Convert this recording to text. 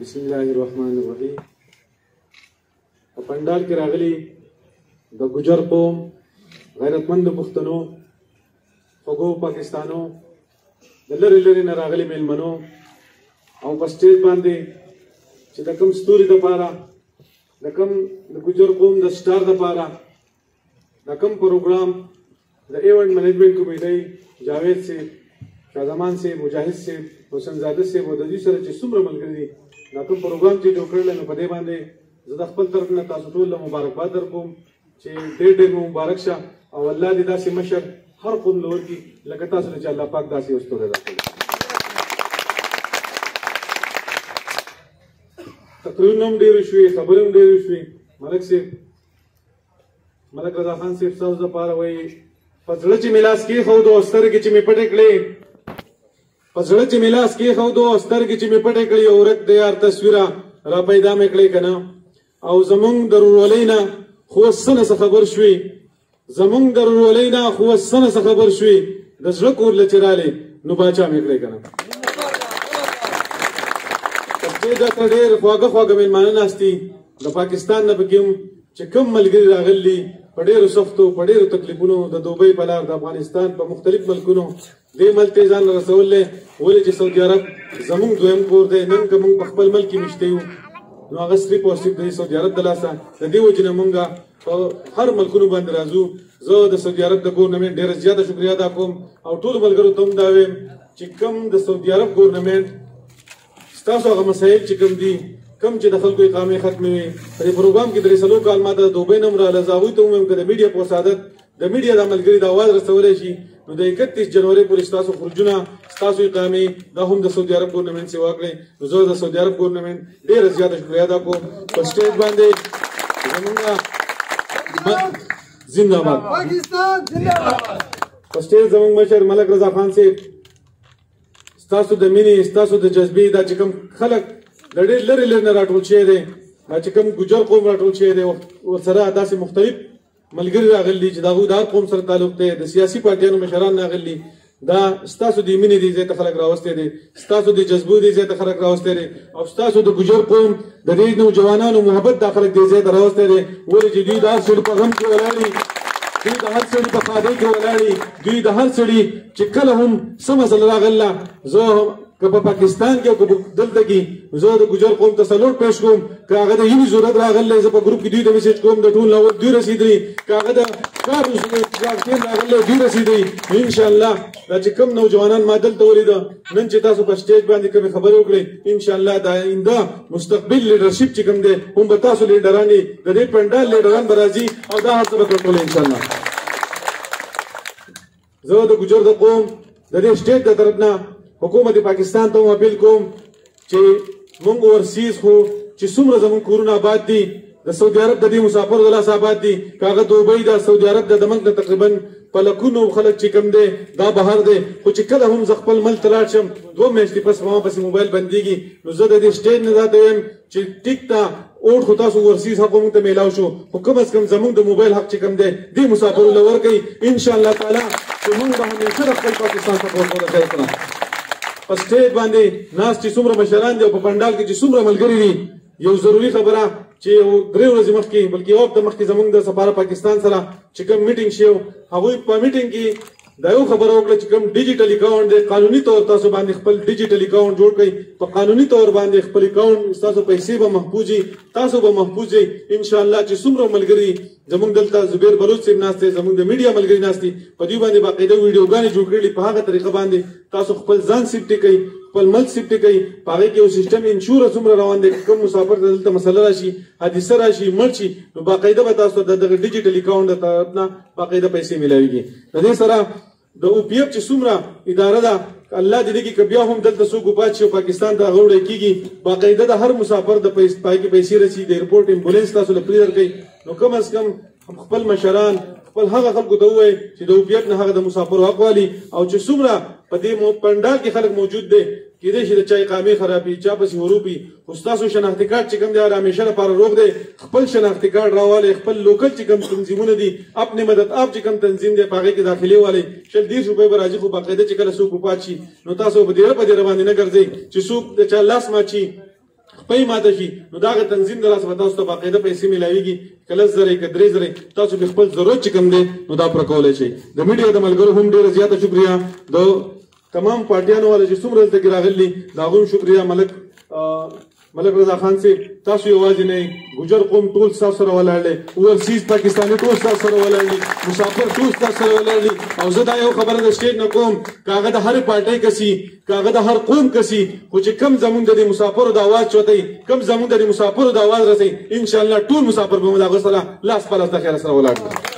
بسم الله الرحمن الرحیم. په پندال کې راغلي د ګجر قوم غیرتمند پښتنو خوږو پاکستانو د لرې لرې نه راغلي میلمنو او په سټیج باندې چې د کوم ستوري دپاره د کوم د ګجر قوم د سټار دپاره د کوم پروګرام د ایونټ مینجمنټ کمیټۍ جاوید صاحب، شاه زمان صاحب، مجاهد صاحب، حسین زاده صاحب او د دوی سره چې څومره ملګري دي دا کوم پروګرام چې جوړ کړل نو په دې باندې زه د خپل طرف نه تاسو ټول له مبارکباد درکوم چې ډېر ډېر مبارک شه او الله دې داسې مشر هر قوم له ورکړي لکه تاسو چې الله پاک داسې استوره راکړي. تقریرونه هم ډېرې شوې، خبرې هم ډېرې شوې. ملک صاحب، ملک رضا خان صاحب ستاسو دپاره وایي په زړه چې مې لاس کېښودو او سترګې چې مې پټې کړې، په زړه چې مې لاس کېښودو او سترګې چې مې پټې کړې، یو ورک د یار تصویره را پیدا مې کړې که نه. او زمونږ د ورورولۍ نه خو اوس څه نه څه خبر شوې، زمونږ د ورورولۍ نه خو اوس څه نه څه خبر شوې، د زړه کور له چې رالې نو باچا مې کړې که نه. پښتې دلته ډېر خواږه خواږه مېلمانه ناست دي د پاکستان نه پکې هم چې کوم ملګري راغلي په ډېرو سختو په ډېرو تکلیفونو د دوبۍ په لار د افغانستان په مختلف ملکونو دې ملک ته ځان رسولی، ولې چې سعودي عرب زمونږ دویم کور دی. نن که موږ په خپل ملک کې مشته یو نو هغه صرف او صرف د سعودي عرب د لاسه د دې وجې نه موږ په هر ملکونو باندې راځو. زه د سعودي عرب د ګورنمنټ ډېره زیاته شکریه ادا کوم او ټولو ملګرو ته هم دا وایم چې کوم د سعودي عرب ګورنمنټ ستاسو هغه مسایل چې کوم دي، کوم چې د خلکو اقامې ختموي، په دې پروګرام کې درې څلور کال ما ته د دوبۍ نه هم راغله. زه هغوی ته ووایم که د میډیا په وسادت د میډیا دا ملګري د اواز رسولی شي نو د 31 جنوري پورې ستاسو خروجونه، ستاسو اقامې دا هم د سعودي عرب ګورنمنټ سیوا کړئ. نو زه د سعودي عرب ګورنمنټ ډېره زیاته شکریه ادا کوم. په سټیج باندې زمونږ زنده‌باد پاکستان زنده‌باد. په سټیج زمونږ مشر ملک رضا خان صاحب، ستاسو د مینې، ستاسو د جذبې دا چې کوم خلک د ډېر لرې لرې نه راټول شوی دی، دا چې کوم ګجر قوم راټول شوی دی، ورسره داسې مختلف ملګري راغلي چې د هغوی د هر قوم سره تعلق دی، د سیاسي پارټیانو مشران راغلي، دا ستاسو د مینې دې ځای ته خلک راوستی دی، ستاسو د جذبو دې ځای ته خلک راوستی دی او ستاسو د ګجر قوم د دې نوجوانانو محبت دا خلک دې ځای ته راوستی دی. ولې چې دوی د هر سړي په غم کې ولاړ دي، دوی د هر سړي په ښادۍ کې ولاړ دي، دوی د هر سړي چې کله هم څه مسله راغله، زه که په پاکستان کې او که دلته کې زه د ګجر قوم ته سلوټ پیش کوم. که هغه د یوې ضرورت راغلی زه په ګروپ کې دوی ته میسیج کوم، د ټول ناول دوی رسېدلي، که هغه د کار راغلی دوی رسېدلي. انشاءالله دا چې کوم نوجوانان ما دلته ولیده نن چې تاسو په سټیج باندې کومې خبرې وکړئ، انشاءالله د آینده مستقبل لیډرشپ چې کوم دی هم به تاسو لیډران یې، د دې پنډال لیډران به راځي او دا هر څه به کنټرول انشاءالله. زه د ګجر د قوم د دې سټیج د طرف نه حکومت پاکستان ته هم اپیل کوم چې موږ ورسیز خو چې څومره زموږ کورونه آباد دي د سعودي عرب د دې مسافرو د لاسه آباد دي، که هغه دوبۍ د سعودي عرب د ملک نه تقریبا په لکونو خلک چې کوم دی دا بهر دی، خو چې کله هم زه خپل ملک ته لاړ شم 2 میاشتې پس ما پسې موبایل بندېږي. نو زه د دې سټیج نه دا ته وایم چې ټیک ته اوټ خو تاسو ورسیز حق موږ ته میلاو شو، خو کم از کم زموږ د موبایل حق چې کوم دی دې مسافرو له ورکوئ انشاءالله تعالی چې موږ به همیشه د خپل پاکستان سپورټ ورکوي. په سټیج باندې ناست چې څومره مشران دي او په پنډال کې چې څومره ملګري دي، یو ضروري خبره چې یو 3 ورځې مخکې بلکې یو هفته مخکې زموږ د سفاره پاکستان سره چې کوم میټینګ شو، هغوی په میټینګ کې دا یو خبره وکړه چې کوم ډیجیټل اکاونټ دی قانوني طور تاسو باندې خپل ډیجیټل اکاونټ جوړ کړئ، په قانوني طور باندې خپل اکاونټ تاسو پیسې به محفوظ وي، تاسو به محفوظ وي انشاءالله. چې څومره ملګري زموږ دلته زبیر بلوچ صاحب ناست دی، زموږ د میډیا ملګري ناست دي، په دوی باندې باقاعده ویډیوګانې جوړ کړلي، په هغه طریقه باندې تاسو خپل ځان سیفټي کوئ، خپل ملک سیفټي کوئ. په هغې کې یو سیسټم انشورنس څومره روان دی، کوم مسافر ته دلته مسله راشي، حادثه راشي، مړ شي، نو باقاعده به تاسو د دغه ډیجیټل اکاونټ د طرف نه باقاعده پیسې میلاویږي. د دې سره د او پی اف چې څومره اداره ده الله دې کې که بیا هم دلته څوک وفات شي او پاکستان ته هغه وړی کېږي، باقاعده د هر مسافر د پای کې پیسې رسي، د ایرپورټ امبولینس تاسو له پرې درکوي. نو کم از کم خپل مشران خپل هغه خلکو ته ووایي چې د او پی اف نه هغه د مسافرو حق والي، او چې څومره په دې پنډال کې خلک موجود دی کېدای شي د چا اقامې خرابي، چا پسې وروپي، خو ستاسو شناختي کارت چې کوم دی هغه همیشه لپاره روغ دی. خپل شناختي کارت راوالی، خپل لوکل چې کوم تنظیمونه دي، اپنې مدد آپ چې کوم تنظیم دی په هغې کې داخلي والی 120 روپۍ به راځي، خو باقاعده چې کله څوک وفات شي نو تاسو په ډېره باندې نه ګرځئ چې څوک د چا لاس مات شي پي ماته شي نو دغه تنظیم د لاسه به تاسو ته باقاعده پیسې میلاویږي که 10,000 که 3,000 تاسو به خپل ضرورت چې کوم دی نو دا پوره کولی شئ. د میډیا د ملګرو هم ډېره زیاته شکریه. د تمام پارټیانو والا چې څومره دلته کې راغلي د هغوی هم شکریه. ملک رضا خان صاحب تاسو یوازې نه ګوجر قوم ټول ستاسو سره ولاړ دی، اوورسیز پاکستاني ټول ستاسو سره ولاړ دي، مسافر ټول ستاسو سره ولاړ دي. او زه دا یو خبره د سټیټ نه کوم که هغه د هرې پارټۍ کسي که هغه د هر قوم کسي خو چې کم زمونږ د دې مسافرو د اواز چوتئ کم زمونږ د دې مسافرو د اواز رسئ انشاءالله ټول مسافر به مو د هغه سره لاس په لاس د خیره سره ولاړ دي.